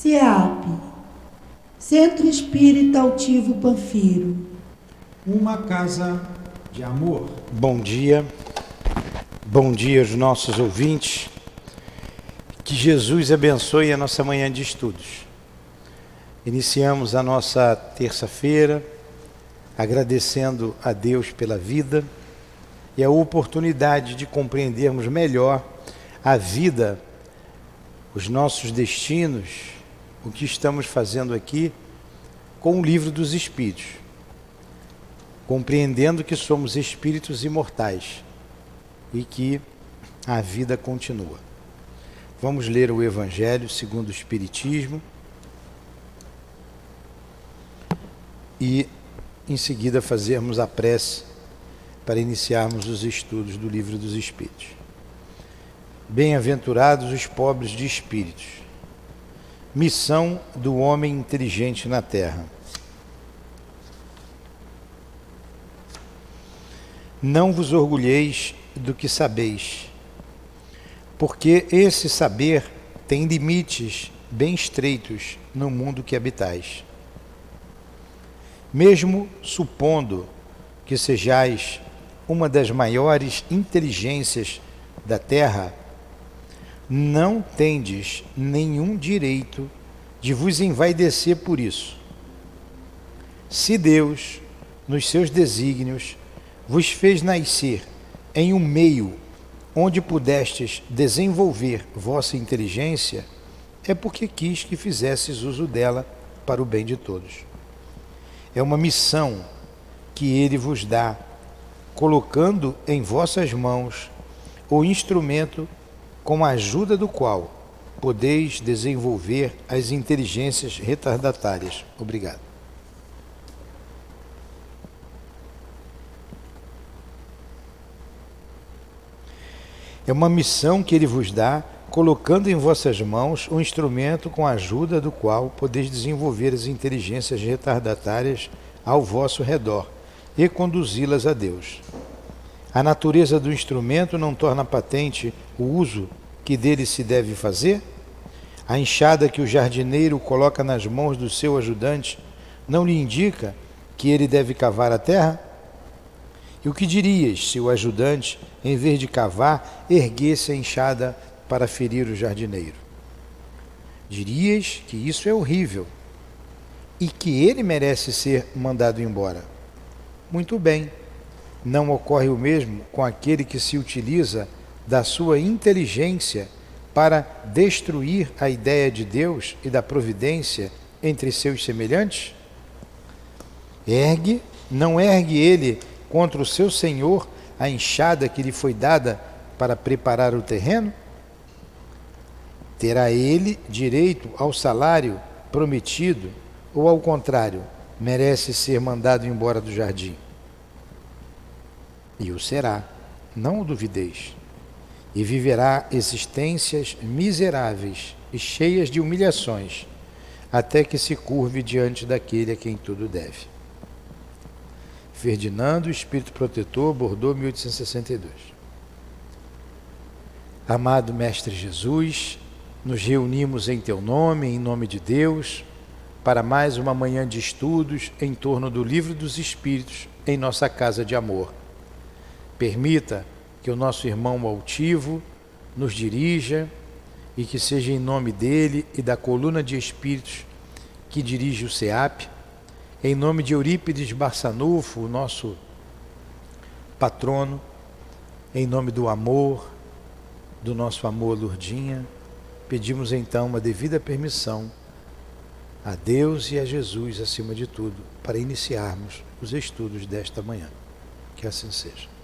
CEAP, Centro Espírita Altivo Panfiro. Uma casa de amor. Bom dia aos nossos ouvintes. Que Jesus abençoe a nossa manhã de estudos. Iniciamos a nossa terça-feira agradecendo a Deus pela vida e a oportunidade de compreendermos melhor a vida, os nossos destinos, o que estamos fazendo aqui com o Livro dos Espíritos, compreendendo que somos espíritos imortais e que a vida continua. Vamos ler o Evangelho segundo o Espiritismo e em seguida fazermos a prece para iniciarmos os estudos do Livro dos Espíritos. Bem-aventurados os pobres de espíritos. Missão do homem inteligente na Terra. Não vos orgulheis do que sabeis, porque esse saber tem limites bem estreitos no mundo que habitais. Mesmo supondo que sejais uma das maiores inteligências da Terra, não tendes nenhum direito de vos envaidecer por isso. Se Deus, nos seus desígnios, vos fez nascer em um meio onde pudestes desenvolver vossa inteligência, é porque quis que fizesses uso dela para o bem de todos. É uma missão que Ele vos dá, colocando em vossas mãos o instrumento com a ajuda do qual podeis desenvolver as inteligências retardatárias. Obrigado. É uma missão que Ele vos dá, colocando em vossas mãos um instrumento com a ajuda do qual podeis desenvolver as inteligências retardatárias ao vosso redor e conduzi-las a Deus. A natureza do instrumento não torna patente o uso que dele se deve fazer? A enxada que o jardineiro coloca nas mãos do seu ajudante não lhe indica que ele deve cavar a terra? E o que dirias se o ajudante, em vez de cavar, erguesse a enxada para ferir o jardineiro? Dirias que isso é horrível e que ele merece ser mandado embora. Muito bem. Não ocorre o mesmo com aquele que se utiliza da sua inteligência para destruir a ideia de Deus e da providência entre seus semelhantes? Não ergue ele contra o seu Senhor a enxada que lhe foi dada para preparar o terreno? Terá ele direito ao salário prometido ou, ao contrário, merece ser mandado embora do jardim? E o será, não o duvideis, e viverá existências miseráveis e cheias de humilhações, até que se curve diante daquele a quem tudo deve. Ferdinando, Espírito Protetor, Bordeaux, 1862. Amado Mestre Jesus, nos reunimos em Teu nome, em nome de Deus, para mais uma manhã de estudos em torno do Livro dos Espíritos, em nossa casa de amor. Permita que o nosso irmão altivo nos dirija e que seja em nome dele e da coluna de espíritos que dirige o CEAP, em nome de Eurípides Barçanufo, o nosso patrono, em nome do amor, do nosso amor Lourdinha, pedimos então uma devida permissão a Deus e a Jesus acima de tudo, para iniciarmos os estudos desta manhã. Que assim seja.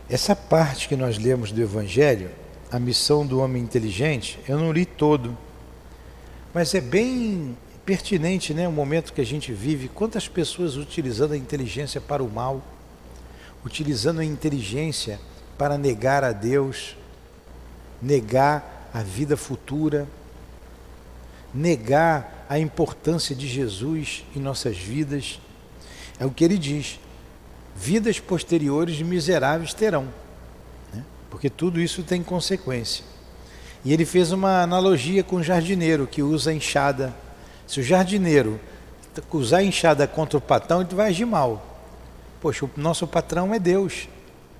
Essa parte que nós lemos do Evangelho, a missão do homem inteligente, eu não li todo, mas é bem pertinente, né, o momento que a gente vive. Quantas pessoas utilizando a inteligência para o mal, utilizando a inteligência para negar a Deus, negar a vida futura, negar a importância de Jesus em nossas vidas. É o que ele diz: vidas posteriores miseráveis terão, né? porque tudo isso tem consequência. E ele fez uma analogia com o jardineiro que usa a enxada. Se o jardineiro usar a enxada contra o patrão, ele vai agir mal. Poxa, o nosso patrão é Deus.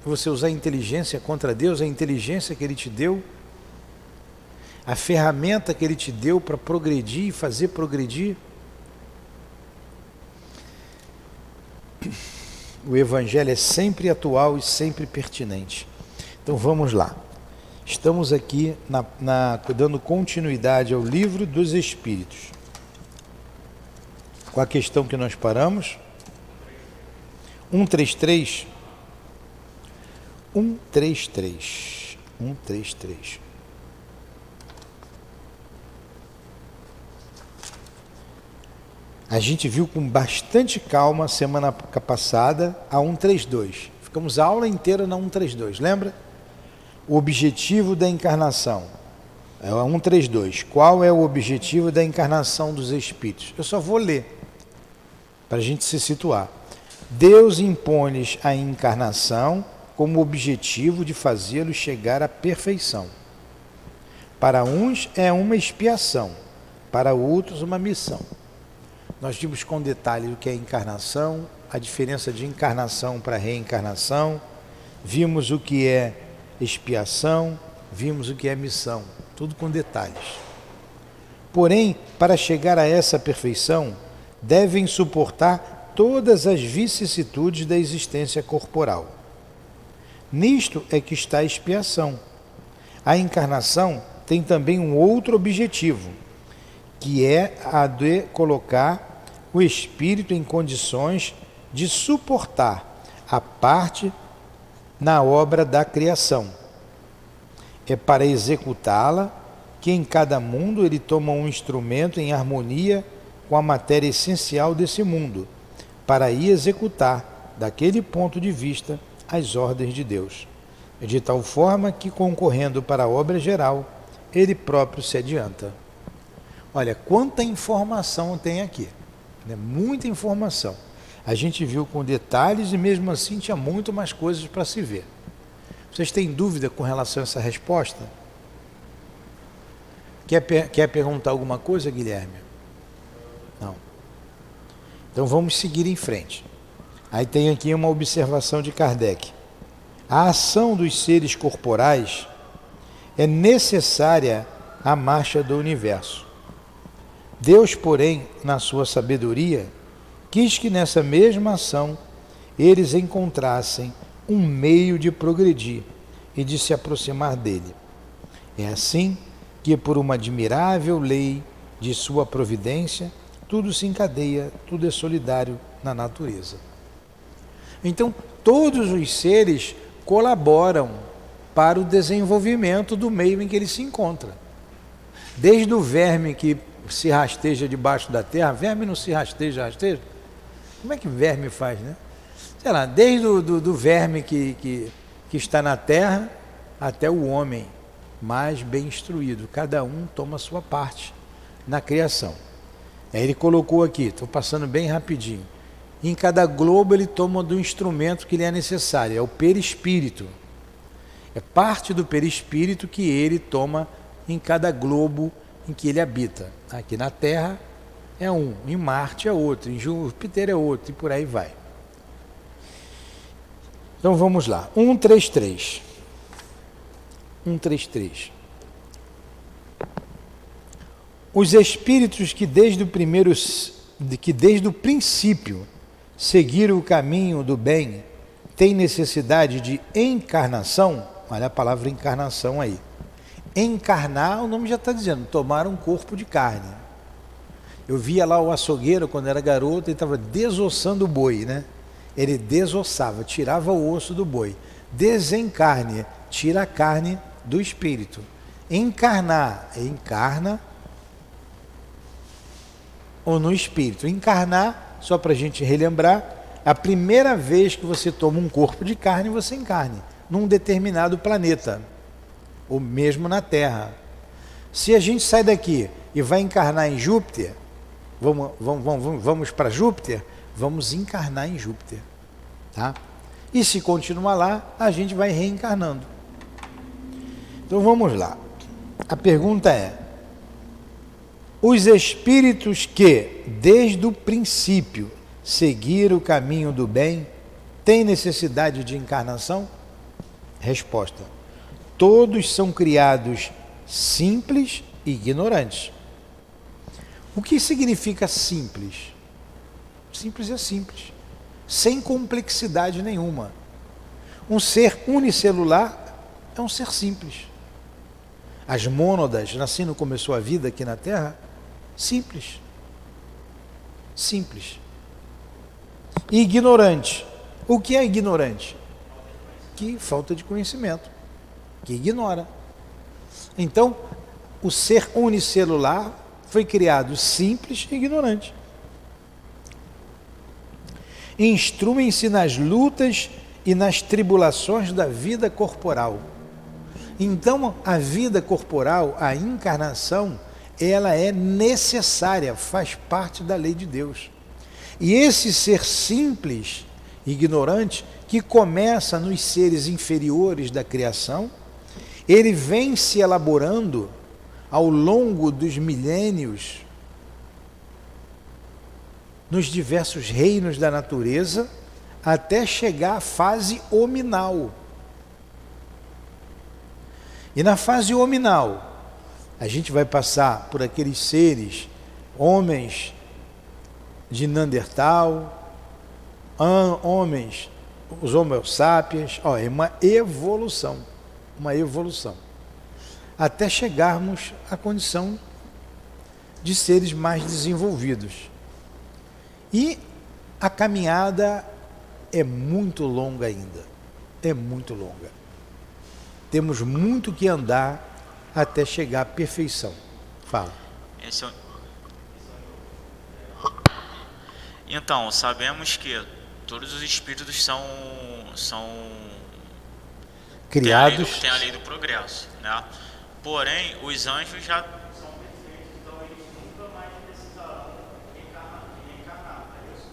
Você usar a inteligência contra Deus, a inteligência que Ele te deu, a ferramenta que Ele te deu para progredir e fazer progredir. O Evangelho é sempre atual e sempre pertinente. Então vamos lá. Estamos aqui dando continuidade ao livro dos Espíritos. Com a questão que nós paramos. 133. 133. 133. A gente viu com bastante calma semana passada a 132. Ficamos a aula inteira na 132, lembra? O objetivo da encarnação. É a 132. Qual é o objetivo da encarnação dos espíritos? Eu só vou ler, para a gente se situar. Deus impõe-lhes a encarnação como objetivo de fazê-los chegar à perfeição. Para uns é uma expiação, para outros uma missão. Nós vimos com detalhe o que é encarnação, a diferença de encarnação para reencarnação, vimos o que é expiação, vimos o que é missão, tudo com detalhes. Porém, para chegar a essa perfeição, devem suportar todas as vicissitudes da existência corporal. Nisto é que está a expiação. A encarnação tem também um outro objetivo, que é a de colocar o espírito em condições de suportar a parte na obra da criação. É para executá-la que em cada mundo ele toma um instrumento em harmonia com a matéria essencial desse mundo, para aí executar, daquele ponto de vista, as ordens de Deus, de tal forma que, concorrendo para a obra geral, ele próprio se adianta. Olha, quanta informação tem aqui, né? Muita informação. A gente viu com detalhes e mesmo assim tinha muito mais coisas para se ver. Vocês têm dúvida com relação a essa resposta? Quer perguntar alguma coisa, Guilherme? Não. Então vamos seguir em frente. Aí tem aqui uma observação de Kardec. A ação dos seres corporais é necessária à marcha do universo. Deus, porém, na sua sabedoria, quis que nessa mesma ação eles encontrassem um meio de progredir e de se aproximar dele. É assim que, por uma admirável lei de sua providência, tudo se encadeia, tudo é solidário na natureza. Então, todos os seres colaboram para o desenvolvimento do meio em que ele se encontra. Desde o verme que se rasteja debaixo da terra, verme não se rasteja? Como é que verme faz, né? Sei lá, desde do verme que está na terra até o homem mais bem instruído. Cada um toma a sua parte na criação. Aí ele colocou aqui, estou passando bem rapidinho. Em cada globo ele toma do instrumento que lhe é necessário, é o perispírito. É parte do perispírito que ele toma em cada globo em que ele habita. Aqui na Terra é um, em Marte é outro, em Júpiter é outro, e por aí vai. Então vamos lá, 133. 133. Os espíritos que desde o princípio seguiram o caminho do bem têm necessidade de encarnação. Olha a palavra encarnação aí. Encarnar, o nome já está dizendo, tomar um corpo de carne. Eu via lá o açougueiro quando era garoto, ele estava desossando o boi, né? Ele desossava, tirava o osso do boi. Desencarne, tira a carne do espírito. Encarnar, encarna ou no espírito. Encarnar, só para a gente relembrar, a primeira vez que você toma um corpo de carne, você encarne num determinado planeta, ou mesmo na Terra. Se a gente sai daqui e vai encarnar em Júpiter, vamos para Júpiter, vamos encarnar em Júpiter, tá? E se continuar lá, a gente vai reencarnando. Então vamos lá. A pergunta é: os espíritos que, desde o princípio, seguiram o caminho do bem, têm necessidade de encarnação? Resposta: todos são criados simples e ignorantes. O que significa simples? Simples é simples, sem complexidade nenhuma. Um ser unicelular é um ser simples. As mônadas, nascendo começou a vida aqui na Terra, simples. Simples. E ignorante. O que é ignorante? Que falta de conhecimento, que ignora. Então, o ser unicelular foi criado simples e ignorante. Instruem-se nas lutas e nas tribulações da vida corporal. Então, a vida corporal, a encarnação, ela é necessária, faz parte da lei de Deus. E esse ser simples, ignorante, que começa nos seres inferiores da criação, ele vem se elaborando ao longo dos milênios nos diversos reinos da natureza, até chegar à fase hominal. E na fase hominal, a gente vai passar por aqueles seres, homens de Neandertal, homens, os Homo sapiens, é uma evolução, até chegarmos à condição de seres mais desenvolvidos. E a caminhada é muito longa ainda, é muito longa. Temos muito que andar até chegar à perfeição. Fala. Então, sabemos que todos os espíritos são criados. Tem a lei do progresso, né? Porém, os anjos já são perfeitos, então eles nunca mais precisarão reencarnar, é isso?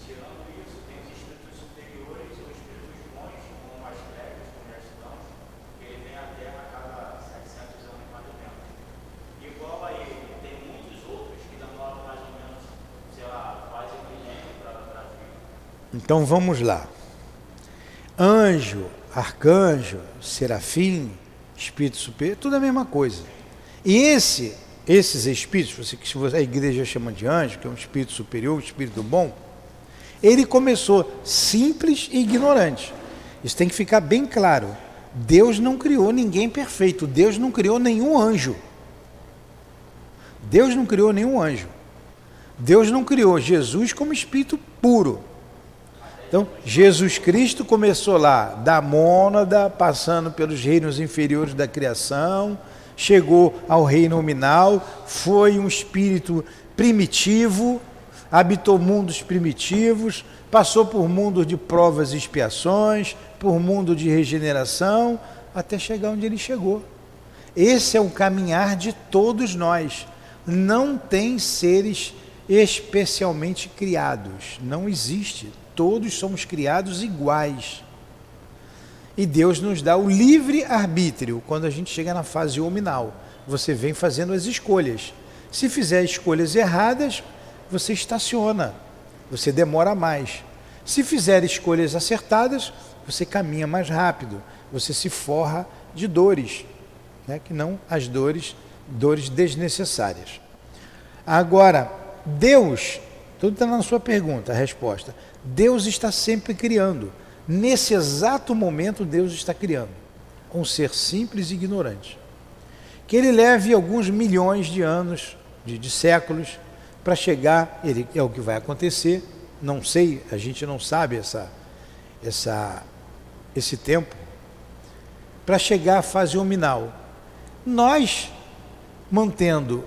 Tirando isso, tem os espíritos superiores, ou espíritos bons, como mais leves, como já estudamos, que ele vem à Terra a cada 700 anos mais ou menos. Igual a ele, tem muitos outros que demoram mais ou menos, sei lá, quase um milênio para vir. Então vamos lá. Anjo, arcanjo, serafim, espírito superior, tudo a mesma coisa. E esses espíritos, que a igreja chama de anjo, que é um espírito superior, um espírito bom, ele começou simples e ignorante. Isso tem que ficar bem claro. Deus não criou ninguém perfeito. Deus não criou nenhum anjo. Deus não criou nenhum anjo. Deus não criou Jesus como espírito puro. Então, Jesus Cristo começou lá, da mônada, passando pelos reinos inferiores da criação, chegou ao reino nominal, foi um espírito primitivo, habitou mundos primitivos, passou por mundos de provas e expiações, por mundo de regeneração, até chegar onde ele chegou. Esse é o caminhar de todos nós. Não tem seres especialmente criados, não existe. Todos somos criados iguais. E Deus nos dá o livre arbítrio quando a gente chega na fase hominal. Você vem fazendo as escolhas. Se fizer escolhas erradas, você estaciona, você demora mais. Se fizer escolhas acertadas, você caminha mais rápido, você se forra de dores, né? Que não as dores desnecessárias. Agora, Deus, tudo está na sua pergunta, a resposta. Deus está sempre criando. Nesse exato momento, Deus está criando um ser simples e ignorante. Que ele leve alguns milhões de anos, de séculos, para chegar, é o que vai acontecer, não sei, a gente não sabe esse tempo, para chegar à fase hominal. Nós, mantendo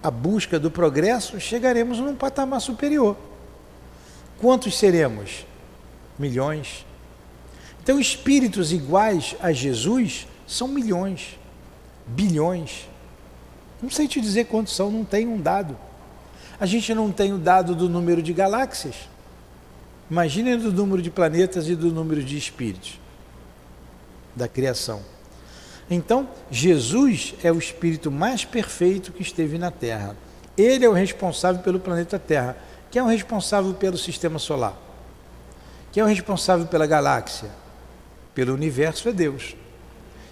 a busca do progresso, chegaremos num patamar superior. Quantos seremos? Milhões. Então, espíritos iguais a Jesus são milhões, bilhões. Não sei te dizer quantos são, não tem um dado. A gente não tem o dado do número de galáxias. Imaginem do número de planetas e do número de espíritos da criação. Então, Jesus é o espírito mais perfeito que esteve na Terra. Ele é o responsável pelo planeta Terra. Quem é o responsável pelo sistema solar? Quem é o responsável pela galáxia? Pelo universo é Deus.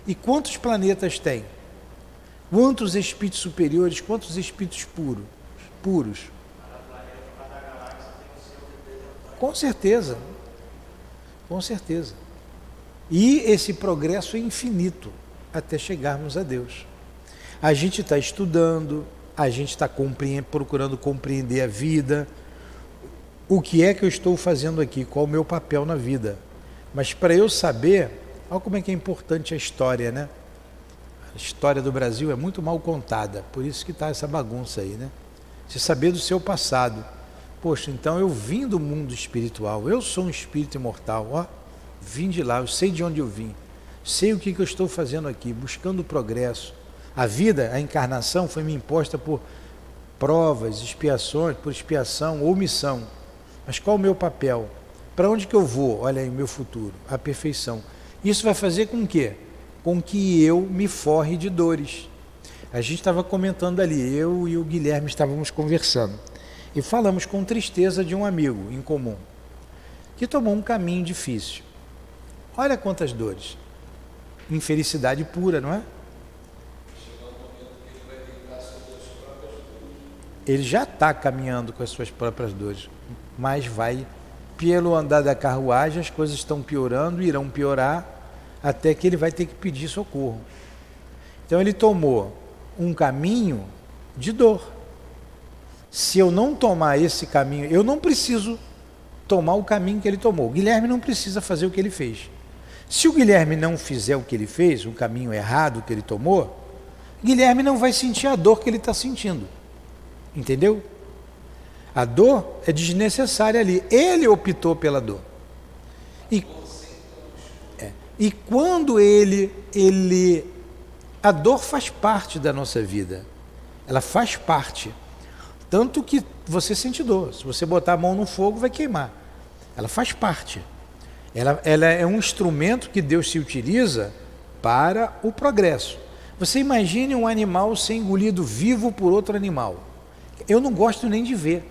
E quantos planetas tem? Quantos espíritos superiores, quantos espíritos puros? Com certeza. Com certeza. E esse progresso é infinito até chegarmos a Deus. A gente está estudando, a gente está procurando compreender a vida. O que é que eu estou fazendo aqui? Qual o meu papel na vida? Mas para eu saber, olha como é que é importante a história, né? A história do Brasil é muito mal contada, por isso que está essa bagunça aí, né? Você saber do seu passado. Poxa, então eu vim do mundo espiritual, eu sou um espírito imortal, ó, vim de lá, eu sei de onde eu vim, sei o que eu estou fazendo aqui, buscando o progresso. A vida, a encarnação foi me imposta por provas, expiações, por expiação ou missão. Mas qual o meu papel? Para onde que eu vou? Olha aí, meu futuro, a perfeição. Isso vai fazer com quê? Com que eu me forre de dores. A gente estava comentando ali, eu e o Guilherme estávamos conversando. E falamos com tristeza de um amigo em comum, que tomou um caminho difícil. Olha quantas dores. Infelicidade pura, não é? Ele já está caminhando com as suas próprias dores, mas vai, pelo andar da carruagem, as coisas estão piorando, irão piorar, até que ele vai ter que pedir socorro. Então ele tomou um caminho de dor. Se eu não tomar esse caminho, eu não preciso tomar o caminho que ele tomou. O Guilherme não precisa fazer o que ele fez. Se o Guilherme não fizer o que ele fez, o caminho errado que ele tomou, Guilherme não vai sentir a dor que ele está sentindo. Entendeu? A dor é desnecessária ali. Ele optou pela dor. E quando a dor faz parte da nossa vida. Ela faz parte. Tanto que você sente dor. Se você botar a mão no fogo, vai queimar. Ela faz parte. Ela é um instrumento que Deus se utiliza para o progresso. Você imagine um animal ser engolido vivo por outro animal. Eu não gosto nem de ver.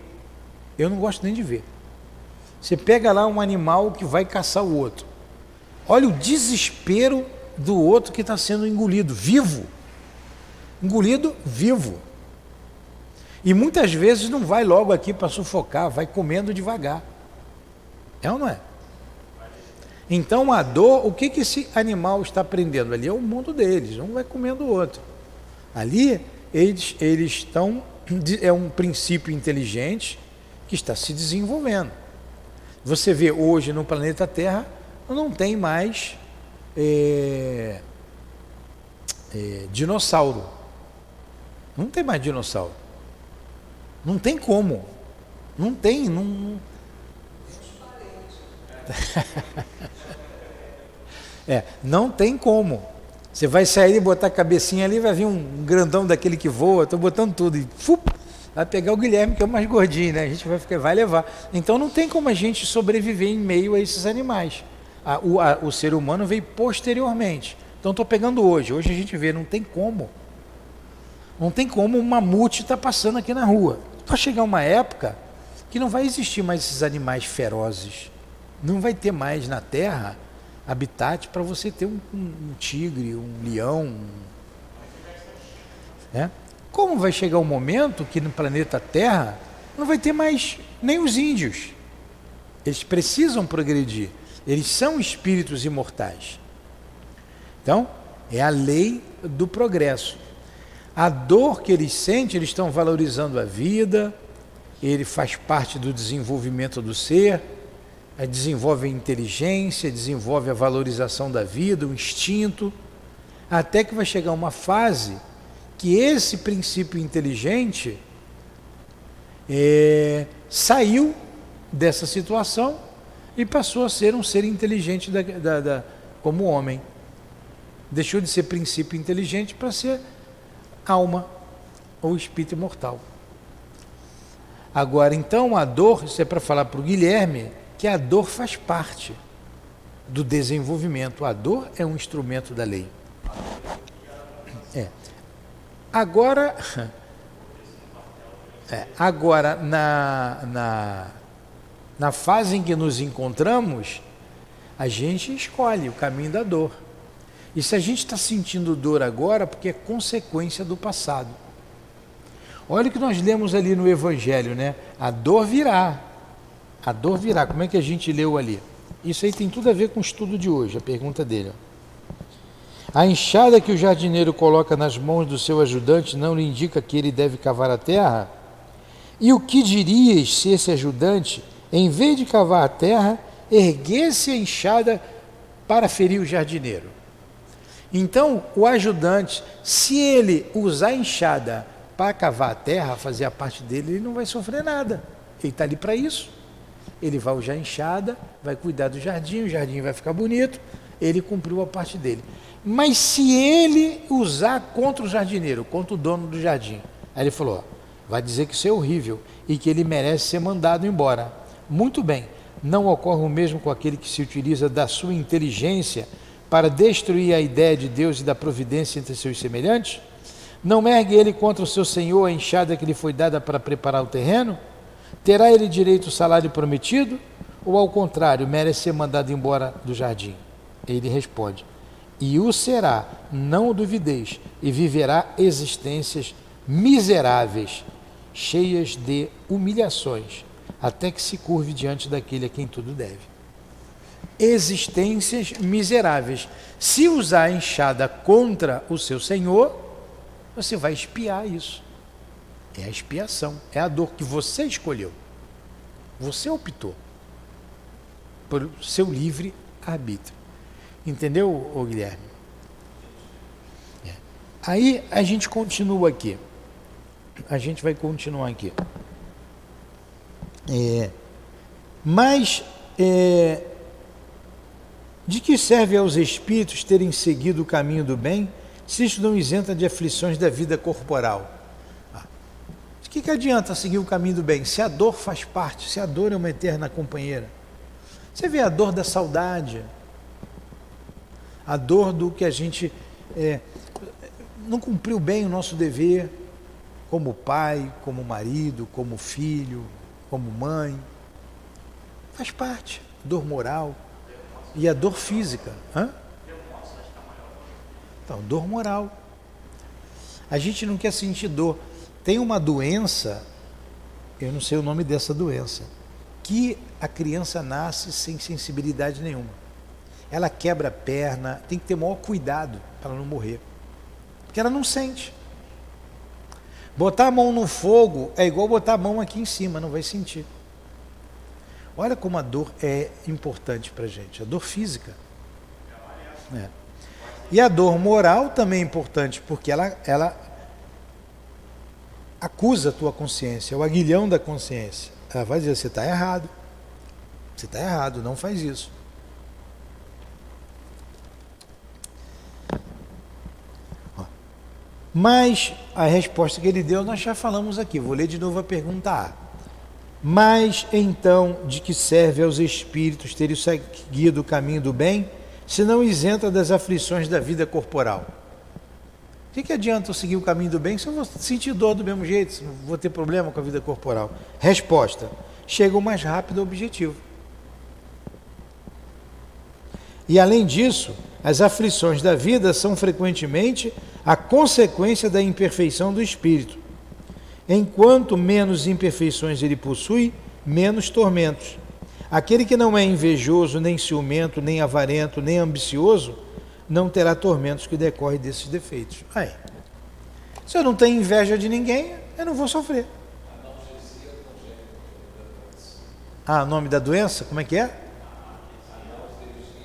Eu não gosto nem de ver. Você pega lá um animal que vai caçar o outro. Olha o desespero do outro que está sendo engolido vivo. Engolido vivo. E muitas vezes não vai logo aqui para sufocar, vai comendo devagar. É ou não é? Então a dor, o que esse animal está aprendendo? Ali é o mundo deles, um vai comendo o outro. Ali eles estão, é um princípio inteligente que está se desenvolvendo. Você vê hoje no planeta Terra, não tem mais dinossauro. Não tem mais dinossauro. Não tem como. Não tem. Não... não tem como. Você vai sair e botar a cabecinha ali, vai vir um grandão daquele que voa, estou botando tudo e vai pegar o Guilherme, que é o mais gordinho, né? A gente vai levar. Então não tem como a gente sobreviver em meio a esses animais. O ser humano veio posteriormente. Então estou pegando hoje a gente vê, não tem como. Não tem como um mamute estar passando aqui na rua. Vai chegar uma época que não vai existir mais esses animais ferozes. Não vai ter mais na Terra habitat para você ter um tigre, um leão. Como vai chegar um momento que no planeta Terra não vai ter mais nem os índios. Eles precisam progredir. Eles são espíritos imortais. Então, é a lei do progresso. A dor que eles sentem, eles estão valorizando a vida, ele faz parte do desenvolvimento do ser, desenvolve a inteligência, desenvolve a valorização da vida, o instinto, até que vai chegar uma fase que esse princípio inteligente saiu dessa situação e passou a ser um ser inteligente como homem. Deixou de ser princípio inteligente para ser alma ou espírito imortal. Agora, então, a dor, isso é para falar para o Guilherme, que a dor faz parte do desenvolvimento. A dor é um instrumento da lei. Agora, na fase em que nos encontramos, a gente escolhe o caminho da dor. E se a gente está sentindo dor agora, porque é consequência do passado. Olha o que nós lemos ali no Evangelho, né? A dor virá. A dor virá. Como é que a gente leu ali? Isso aí tem tudo a ver com o estudo de hoje, a pergunta dele. A enxada que o jardineiro coloca nas mãos do seu ajudante não lhe indica que ele deve cavar a terra? E o que dirias se esse ajudante, em vez de cavar a terra, erguesse a enxada para ferir o jardineiro? Então, o ajudante, se ele usar a enxada para cavar a terra, fazer a parte dele, ele não vai sofrer nada. Ele está ali para isso. Ele vai usar a enxada, vai cuidar do jardim, o jardim vai ficar bonito, ele cumpriu a parte dele. Mas se ele usar contra o jardineiro, contra o dono do jardim, aí ele falou, ó, vai dizer que isso é horrível e que ele merece ser mandado embora. Muito bem, não ocorre o mesmo com aquele que se utiliza da sua inteligência para destruir a ideia de Deus e da providência entre seus semelhantes? Não ergue ele contra o seu senhor a enxada que lhe foi dada para preparar o terreno? Terá ele direito ao salário prometido? Ou ao contrário, merece ser mandado embora do jardim? Ele responde, e o será, não o duvideis, e viverá existências miseráveis, cheias de humilhações, até que se curve diante daquele a quem tudo deve. Existências miseráveis. Se usar a enxada contra o seu senhor, você vai expiar isso. É a expiação, é a dor que você escolheu. Você optou por seu livre arbítrio. Entendeu, ô Guilherme? Aí a gente continua aqui. A gente vai continuar aqui. De que serve aos espíritos terem seguido o caminho do bem, se isto não isenta de aflições da vida corporal? De que adianta seguir o caminho do bem, se a dor faz parte, se a dor é uma eterna companheira? Você vê a dor da saudade, a dor do que a gente não cumpriu bem o nosso dever, como pai, como marido, como filho, como mãe. Faz parte, dor moral. E a dor física. Então, dor moral. A gente não quer sentir dor. Tem uma doença, eu não sei o nome dessa doença, que a criança nasce sem sensibilidade nenhuma. Ela quebra a perna, tem que ter o maior cuidado para ela não morrer. Porque ela não sente. Botar a mão no fogo é igual botar a mão aqui em cima, não vai sentir. Olha como a dor é importante para a gente, a dor física. E a dor moral também é importante, porque ela acusa a tua consciência, é o aguilhão da consciência. Ela vai dizer, você está errado, não faz isso. Mas a resposta que ele deu nós já falamos aqui, vou ler de novo a pergunta A. Mas então, de que serve aos espíritos terem seguido o caminho do bem, se não isenta das aflições da vida corporal? O que adianta eu seguir o caminho do bem se eu vou sentir dor do mesmo jeito, se não vou ter problema com a vida corporal? Resposta, chega o mais rápido ao objetivo. E além disso, as aflições da vida são frequentemente a consequência da imperfeição do espírito. Enquanto menos imperfeições ele possui, menos tormentos. Aquele que não é invejoso, nem ciumento, nem avarento, nem ambicioso, não terá tormentos que decorrem desses defeitos. Se eu não tenho inveja de ninguém, eu não vou sofrer. O nome da doença? Como é que é?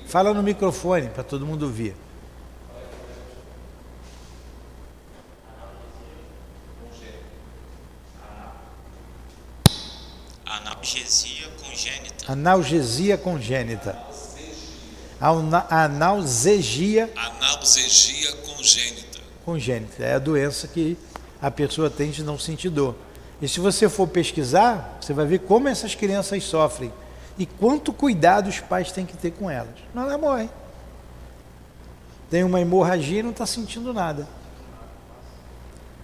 Fala no microfone para todo mundo ouvir. Analgesia congênita. Analgesia congênita. Analgesia congênita. Congênita. É a doença que a pessoa tem de não sentir dor. E se você for pesquisar, você vai ver como essas crianças sofrem e quanto cuidado os pais têm que ter com elas. Não, ela morre. Tem uma hemorragia e não está sentindo nada.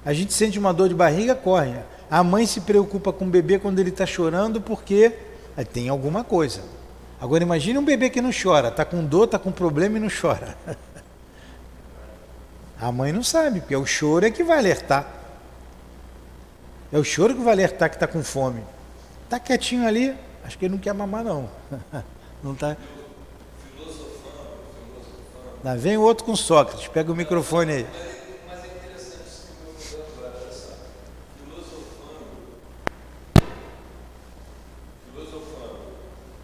A gente sente uma dor de barriga, corre. A mãe se preocupa com o bebê quando ele está chorando porque tem alguma coisa. Agora imagine um bebê que não chora, está com dor, está com problema e não chora. A mãe não sabe, porque o choro é que vai alertar. É o choro que vai alertar que está com fome. Está quietinho ali, acho que ele não quer mamar não. Não está. Lá vem o outro com Sócrates, pega o microfone aí. Mas é interessante isso que eu vou agora, olha só. Filosofando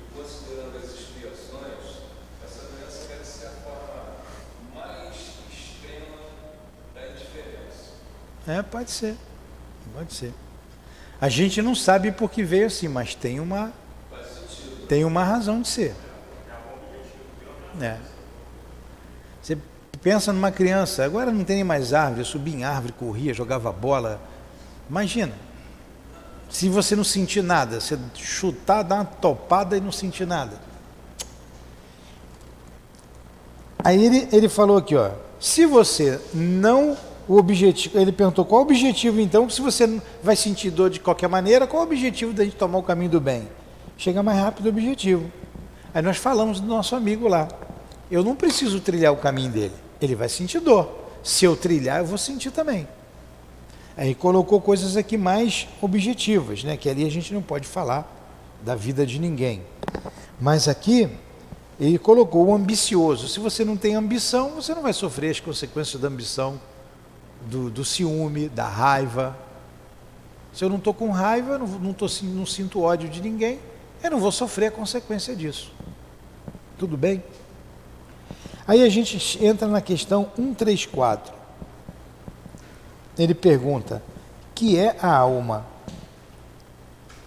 e considerando as expiações, essa doença deve ser a forma mais extrema da indiferença. Pode ser. Pode ser. A gente não sabe por que veio assim, mas tem uma razão de ser. Você pensa numa criança, agora não tem nem mais árvore, eu subia em árvore, corria, jogava bola. Imagina, se você não sentir nada, você chutar, dar uma topada e não sentir nada. Aí ele falou aqui, ó, se você não, o objetivo, ele perguntou qual o objetivo então, se você vai sentir dor de qualquer maneira, qual o objetivo da gente tomar o caminho do bem? Chega mais rápido o objetivo. Aí nós falamos do nosso amigo lá, eu não preciso trilhar o caminho dele, ele vai sentir dor, se eu trilhar eu vou sentir também. Aí colocou coisas aqui mais objetivas, né? Que ali a gente não pode falar da vida de ninguém. Mas aqui ele colocou o ambicioso. Se você não tem ambição, você não vai sofrer as consequências da ambição, do ciúme, da raiva. Se eu não estou com raiva, não sinto ódio de ninguém, eu não vou sofrer a consequência disso. Tudo bem? Aí a gente entra na questão 134. Ele pergunta, que é a alma?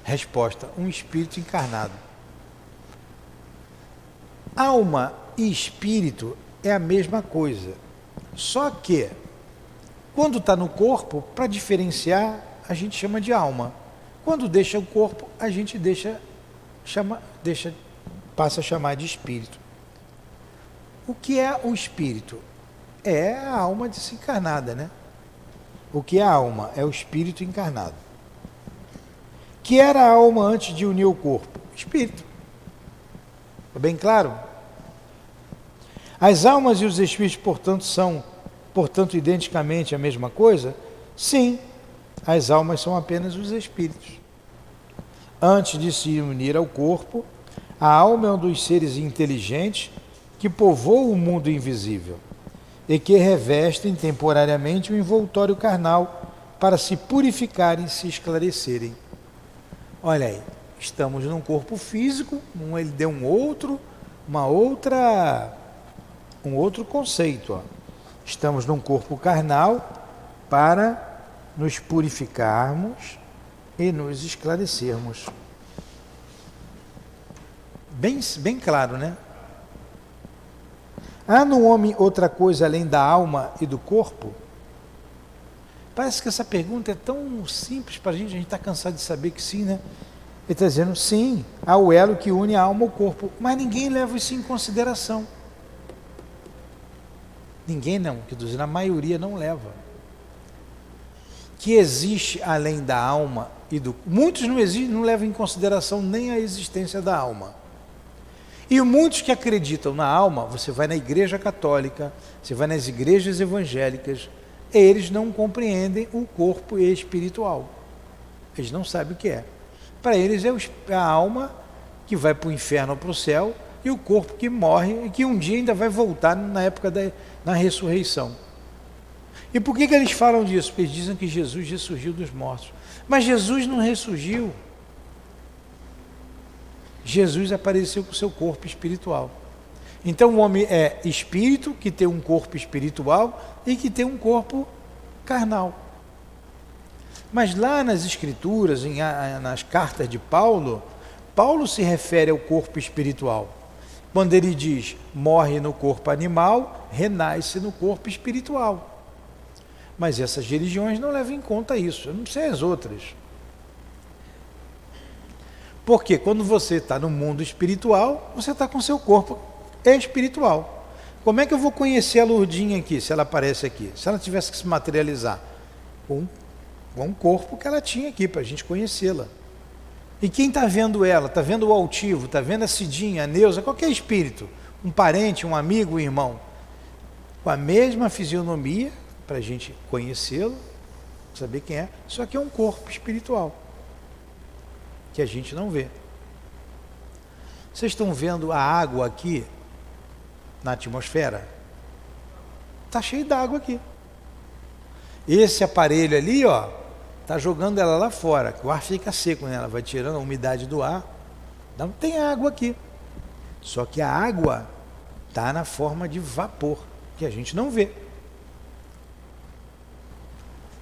Resposta, um espírito encarnado. Alma e espírito é a mesma coisa, só que quando está no corpo, para diferenciar, a gente chama de alma. Quando deixa o corpo, a gente passa a chamar de espírito. O que é o espírito? É a alma desencarnada, né? O que é a alma? É o espírito encarnado. Que era a alma antes de unir o corpo? Espírito. Está bem claro? As almas e os espíritos, portanto, são, identicamente a mesma coisa? Sim, as almas são apenas os espíritos. Antes de se unir ao corpo, a alma é um dos seres inteligentes que povoam o mundo invisível e que revestem temporariamente o envoltório carnal para se purificarem e se esclarecerem. Olha aí, estamos num corpo físico, ele deu um outro conceito. Ó. Estamos num corpo carnal para nos purificarmos e nos esclarecermos. Bem claro, né? Há no homem outra coisa além da alma e do corpo? Parece que essa pergunta é tão simples para a gente está cansado de saber que sim, né? Ele está dizendo, sim, há o elo que une a alma ao corpo, mas ninguém leva isso em consideração. Ninguém não, que dizendo, a maioria não leva. Que existe além da alma e do... Muitos não levam em consideração nem a existência da alma. E muitos que acreditam na alma, você vai na igreja católica, você vai nas igrejas evangélicas, eles não compreendem o corpo espiritual. Eles não sabem o que é. Para eles é a alma que vai para o inferno ou para o céu e o corpo que morre e que um dia ainda vai voltar na época na ressurreição. E por que eles falam disso? Porque eles dizem que Jesus ressurgiu dos mortos. Mas Jesus não ressurgiu. Jesus apareceu com o seu corpo espiritual. Então o homem é espírito, que tem um corpo espiritual e que tem um corpo carnal. Mas lá nas escrituras, nas cartas de Paulo, Paulo se refere ao corpo espiritual. Quando ele diz, morre no corpo animal, renasce no corpo espiritual. Mas essas religiões não levam em conta isso, eu não sei as outras. Porque quando você está no mundo espiritual, você está com seu corpo espiritual. Como é que eu vou conhecer a Lourdinha aqui, se ela aparece aqui? Se ela tivesse que se materializar? com um corpo que ela tinha aqui, para a gente conhecê-la. E quem está vendo ela? Está vendo o altivo, está vendo a Cidinha, a Neuza, qualquer espírito, um parente, um amigo, um irmão, com a mesma fisionomia, para a gente conhecê-lo, saber quem é, só que é um corpo espiritual, que a gente não vê. Vocês estão vendo a água aqui, na atmosfera? Está cheio d'água aqui. Esse aparelho ali, ó, está jogando ela lá fora, que o ar fica seco, né? Ela vai tirando a umidade do ar, não tem água aqui. Só que a água está na forma de vapor, que a gente não vê.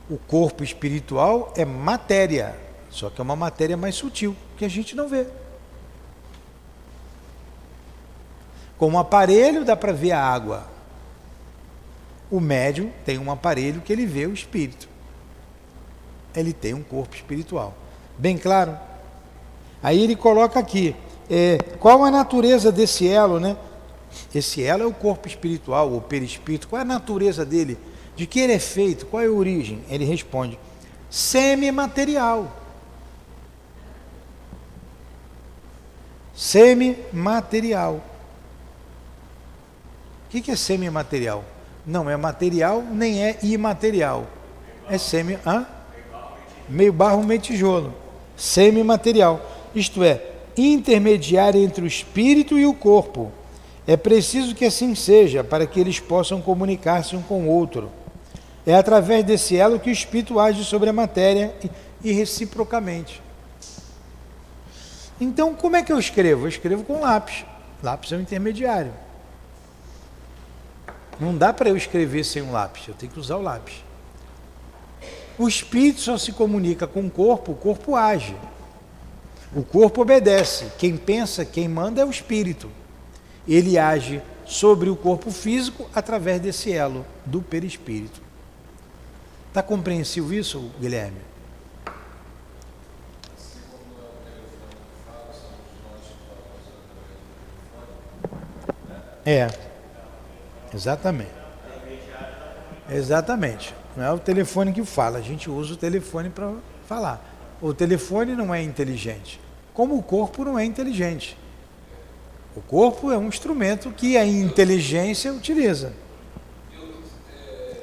O corpo espiritual é matéria, só que é uma matéria mais sutil, que a gente não vê. Com um aparelho dá para ver a água. O médium tem um aparelho que ele vê o espírito. Ele tem um corpo espiritual. Bem claro? Aí ele coloca aqui, qual a natureza desse elo, né? Esse elo é o corpo espiritual, o perispírito. Qual é a natureza dele? De que ele é feito? Qual é a origem? Ele responde, semimaterial. Semimaterial. O que é semimaterial? Não é material, nem é imaterial. É meio barro, meio tijolo. Semimaterial. Isto é, intermediário entre o espírito e o corpo. É preciso que assim seja, para que eles possam comunicar-se um com o outro. É através desse elo que o espírito age sobre a matéria e reciprocamente. Então, como é que eu escrevo? Eu escrevo com lápis. Lápis é um intermediário. Não dá para eu escrever sem um lápis, eu tenho que usar o lápis. O espírito só se comunica com o corpo age. O corpo obedece. Quem pensa, quem manda é o espírito. Ele age sobre o corpo físico através desse elo do perispírito. Está compreensível isso, Guilherme? Exatamente. Exatamente. Não é o telefone que fala, a gente usa o telefone para falar. O telefone não é inteligente, como o corpo não é inteligente. O corpo é um instrumento que a inteligência utiliza.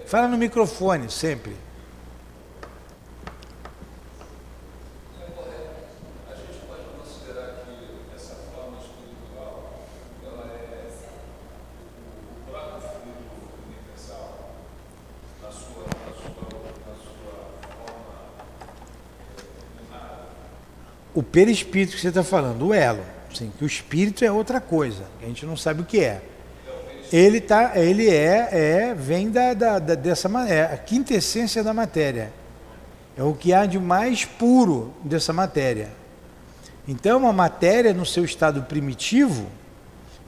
Fala no microfone sempre. O perispírito que você está falando, o elo, sim, que o espírito é outra coisa, a gente não sabe o que é. Vem dessa matéria, a quintessência da matéria. É o que há de mais puro dessa matéria. Então, a matéria no seu estado primitivo,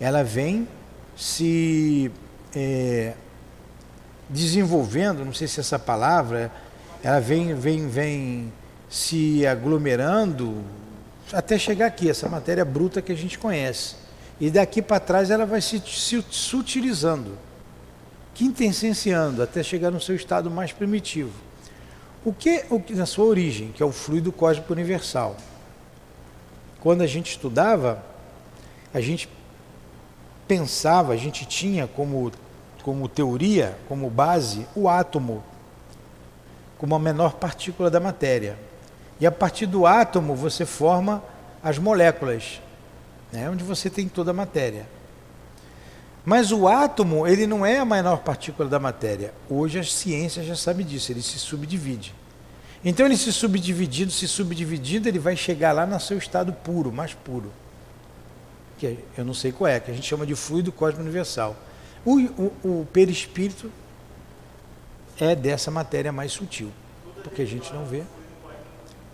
ela vem se desenvolvendo, não sei se essa palavra, ela vem se aglomerando até chegar aqui, essa matéria bruta que a gente conhece. E daqui para trás ela vai se sutilizando, quintessenciando, até chegar no seu estado mais primitivo. O que na sua origem, que é o fluido cósmico universal. Quando a gente estudava, a gente pensava, a gente tinha como teoria, como base, o átomo, como a menor partícula da matéria. E a partir do átomo você forma as moléculas, né, onde você tem toda a matéria. Mas o átomo, ele não é a menor partícula da matéria. Hoje a ciência já sabe disso, ele se subdivide. Então ele se subdividindo, ele vai chegar lá no seu estado puro, mais puro. Que eu não sei qual é, que a gente chama de fluido cósmico universal. O perispírito é dessa matéria mais sutil, porque a gente não vê.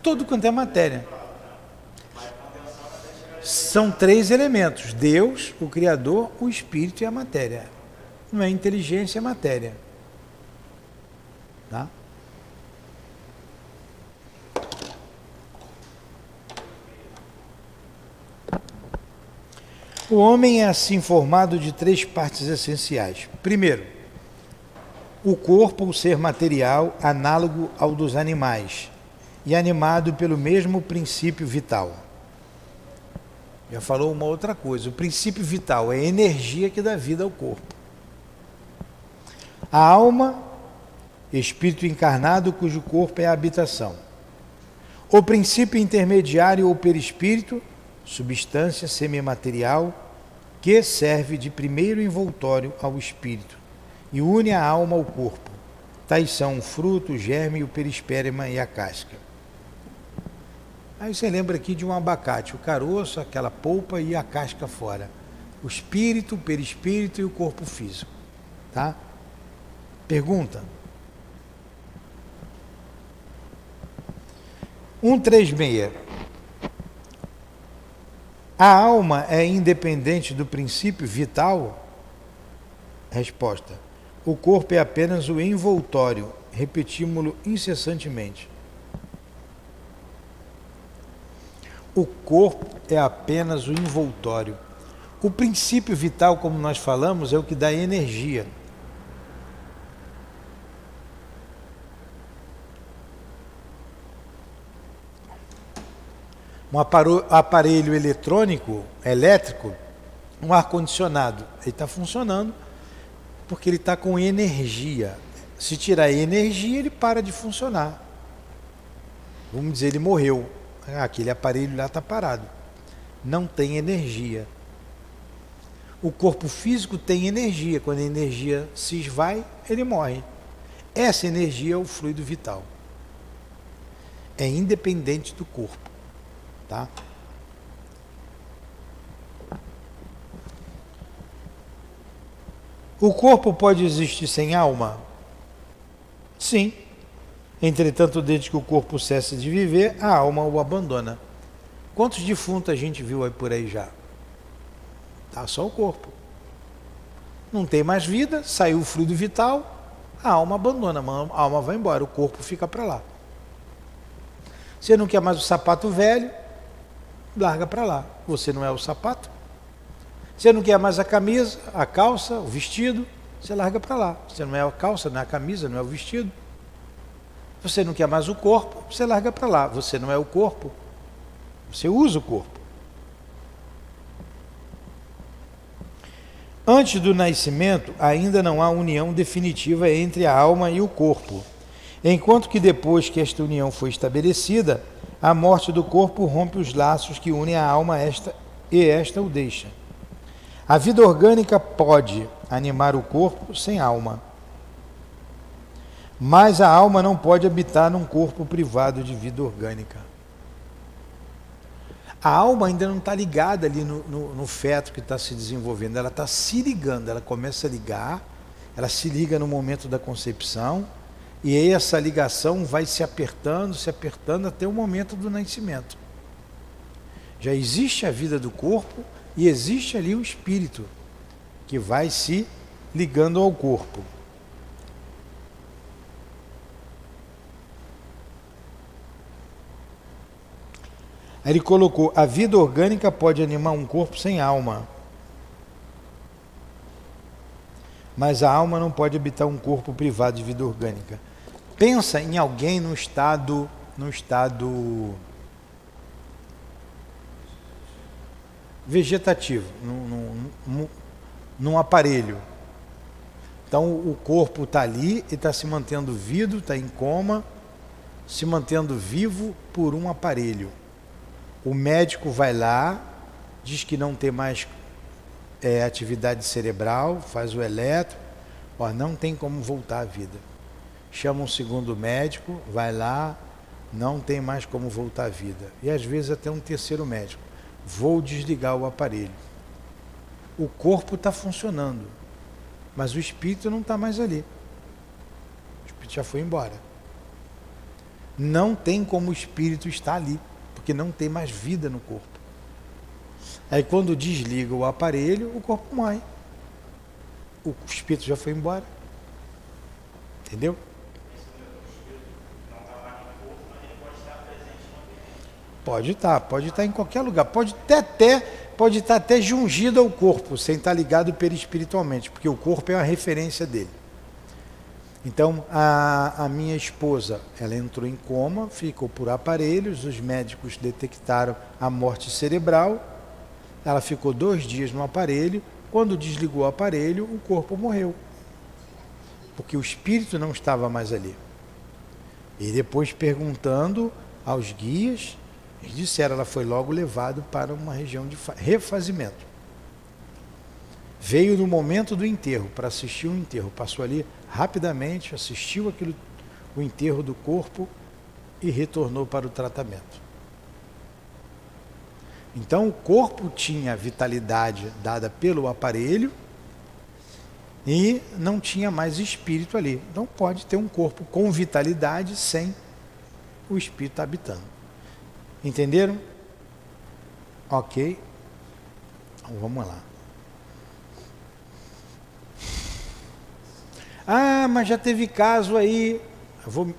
Tudo quanto é matéria. São três elementos: Deus, o Criador, o Espírito e a matéria. Não é inteligência, é matéria. Tá? O homem é assim formado de três partes essenciais. Primeiro, O corpo, o ser material, análogo ao dos animais, e animado pelo mesmo princípio vital. Já falou uma outra coisa, o princípio vital é a energia que dá vida ao corpo. A alma, espírito encarnado cujo corpo é a habitação. O princípio intermediário ou perispírito, substância semimaterial, que serve de primeiro envoltório ao espírito e une a alma ao corpo. Tais são o fruto, o germe, o perispérma e a casca. Aí você lembra aqui de um abacate, o caroço, aquela polpa e a casca fora. O espírito, o perispírito e o corpo físico. Tá? Pergunta. 136. A alma é independente do princípio vital? Resposta. O corpo é apenas o envoltório. Repetimos-lo incessantemente. O corpo é apenas o envoltório. O princípio vital, como nós falamos, é o que dá energia. Um aparelho elétrico, um ar-condicionado, ele está funcionando porque ele está com energia. Se tirar energia, ele para de funcionar. Vamos dizer, ele morreu. Aquele aparelho lá está parado. Não tem energia. O corpo físico tem energia. Quando a energia se esvai, ele morre. Essa energia é o fluido vital. É independente do corpo. Tá? O corpo pode existir sem alma? Sim. Entretanto, desde que o corpo cesse de viver, a alma o abandona. Quantos defuntos a gente viu aí por aí já? Tá só o corpo. Não tem mais vida, saiu o fluido vital, a alma abandona, a alma vai embora, o corpo fica para lá. Você não quer mais o sapato velho, larga para lá. Você não é o sapato. Você não quer mais a camisa, a calça, o vestido, você larga para lá. Você não é a calça, não é a camisa, não é o vestido. Você não quer mais o corpo, você larga para lá. Você não é o corpo, você usa o corpo. Antes do nascimento, ainda não há união definitiva entre a alma e o corpo. Enquanto que depois que esta união foi estabelecida, a morte do corpo rompe os laços que unem a alma e esta o deixa. A vida orgânica pode animar o corpo sem alma. Mas a alma não pode habitar num corpo privado de vida orgânica. A alma ainda não está ligada ali no feto que está se desenvolvendo, ela está se ligando, ela começa a ligar, ela se liga no momento da concepção, e aí essa ligação vai se apertando até o momento do nascimento. Já existe a vida do corpo e existe ali o espírito, que vai se ligando ao corpo. Aí ele colocou, a vida orgânica pode animar um corpo sem alma. Mas a alma não pode habitar um corpo privado de vida orgânica. Pensa em alguém no estado vegetativo, num aparelho. Então o corpo está ali e está se mantendo vivo, está em coma, se mantendo vivo por um aparelho. O médico vai lá, diz que não tem mais atividade cerebral, faz o eletro, não tem como voltar à vida. Chama um segundo médico, vai lá, não tem mais como voltar à vida. E às vezes até um terceiro médico. Vou desligar o aparelho. O corpo está funcionando, mas o espírito não está mais ali. O espírito já foi embora. Não tem como o espírito estar ali, porque não tem mais vida no corpo. Aí quando desliga o aparelho, o corpo morre. O espírito já foi embora. Entendeu? Pode estar em qualquer lugar. Pode estar até jungido ao corpo, sem estar ligado perispiritualmente, porque o corpo é uma referência dele. Então, a minha esposa, ela entrou em coma, ficou por aparelhos, os médicos detectaram a morte cerebral, ela ficou 2 dias no aparelho, quando desligou o aparelho, o corpo morreu, porque o espírito não estava mais ali. E depois, perguntando aos guias, eles disseram, ela foi logo levada para uma região de refazimento. Veio no momento do enterro, para assistir o enterro, passou ali rapidamente, assistiu o enterro do corpo e retornou para o tratamento. Então o corpo tinha a vitalidade dada pelo aparelho e não tinha mais espírito ali. Então pode ter um corpo com vitalidade sem o espírito habitando. Entenderam? Ok. Então, vamos lá. Ah, mas já teve caso aí,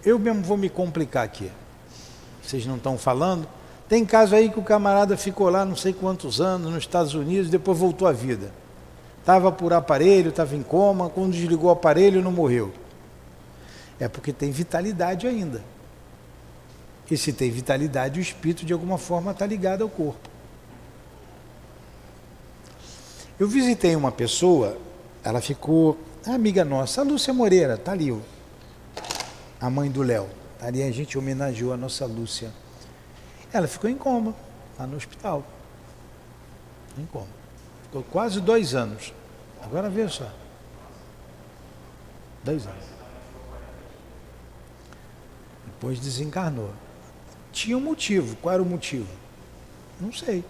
eu mesmo vou me complicar aqui. Vocês não estão falando? Tem caso aí que o camarada ficou lá não sei quantos anos nos Estados Unidos, depois voltou à vida. Estava por aparelho, estava em coma, quando desligou o aparelho não morreu. É porque tem vitalidade ainda. E se tem vitalidade, o espírito de alguma forma está ligado ao corpo. Eu visitei uma pessoa, ela ficou... A amiga nossa, a Lúcia Moreira, está ali, a mãe do Léo. Ali a gente homenageou a nossa Lúcia. Ela ficou em coma, lá no hospital. Em coma. Ficou quase 2 anos. Agora veja só. 2 anos. Depois desencarnou. Tinha um motivo. Qual era o motivo? Não sei.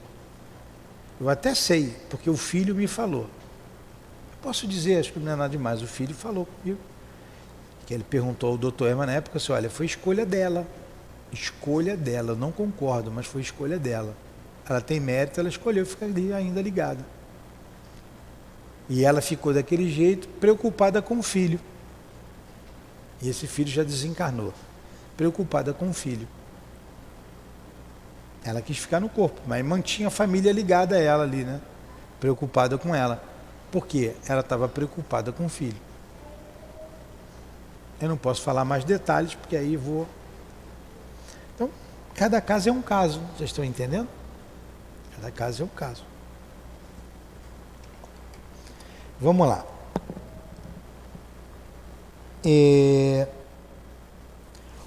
Eu até sei, porque o filho me falou. Posso dizer, acho que não é nada demais, o filho falou comigo, que ele perguntou ao doutor Herman na época, assim, olha, foi escolha dela, eu não concordo, mas foi escolha dela, ela tem mérito, ela escolheu ficar ali ainda ligada, e ela ficou daquele jeito, preocupada com o filho, e esse filho já desencarnou, preocupada com o filho, ela quis ficar no corpo, mas mantinha a família ligada a ela ali, né, preocupada com ela. Porque ela estava preocupada com o filho. Eu não posso falar mais detalhes, porque aí vou... Então, cada caso é um caso, vocês estão entendendo? Cada caso é um caso. Vamos lá.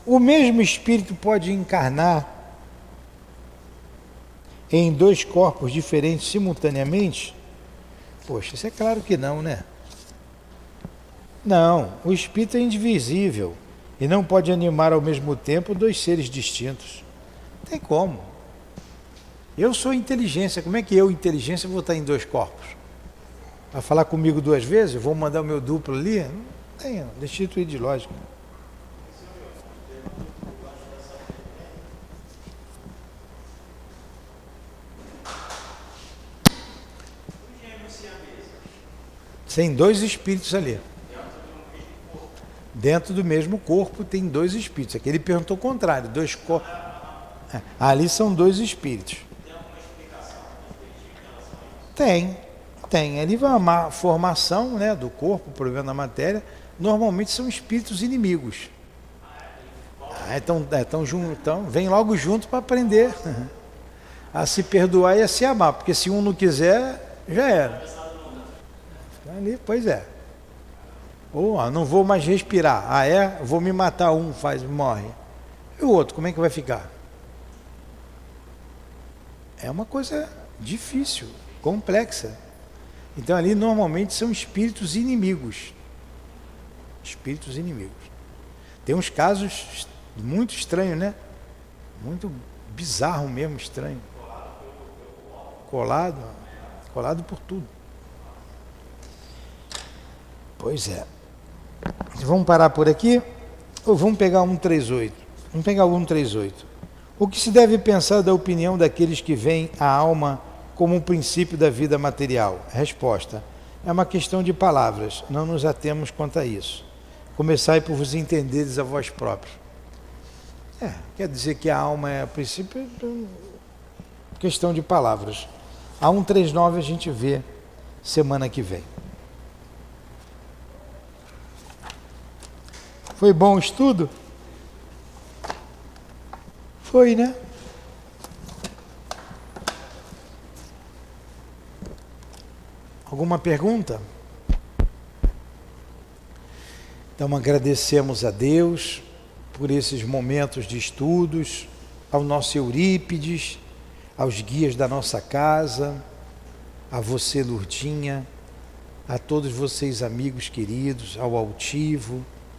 O mesmo espírito pode encarnar em 2 corpos diferentes simultaneamente? Poxa, isso é claro que não, né? Não, o espírito é indivisível e não pode animar ao mesmo tempo 2 seres distintos. Não tem como. Eu sou inteligência, como é que eu, inteligência, vou estar em 2 corpos? Vai falar comigo 2 vezes? Eu vou mandar o meu duplo ali? Não tem, destituído de lógica. Tem 2 espíritos ali. Dentro do mesmo corpo tem 2 espíritos. Aqui ele perguntou o contrário, 2 corpos. Ali são 2 espíritos. Tem alguma explicação Tem. Ali vai uma formação, né, do corpo, o problema da matéria. Normalmente são espíritos inimigos. Então vem logo junto para aprender a se perdoar e a se amar. Porque se um não quiser, já era. Ali, pois é. Não vou mais respirar. Vou me matar, morre. E o outro, como é que vai ficar? É uma coisa difícil, complexa. Então ali normalmente são espíritos inimigos. Espíritos inimigos. Tem uns casos muito estranhos, né? Muito bizarro mesmo, estranho. Colado por tudo. Pois é. Vamos parar por aqui? Ou vamos pegar 138? Vamos pegar o 138. O que se deve pensar da opinião daqueles que veem a alma como um princípio da vida material? Resposta. É uma questão de palavras. Não nos atemos quanto a isso. Começai por vos entenderes a vós próprios. Quer dizer que a alma é, a princípio, questão de palavras. A 139 a gente vê semana que vem. Foi bom o estudo? Foi, né? Alguma pergunta? Então agradecemos a Deus por esses momentos de estudos, ao nosso Eurípides, aos guias da nossa casa, a você, Lurdinha, a todos vocês, amigos queridos, ao Altivo,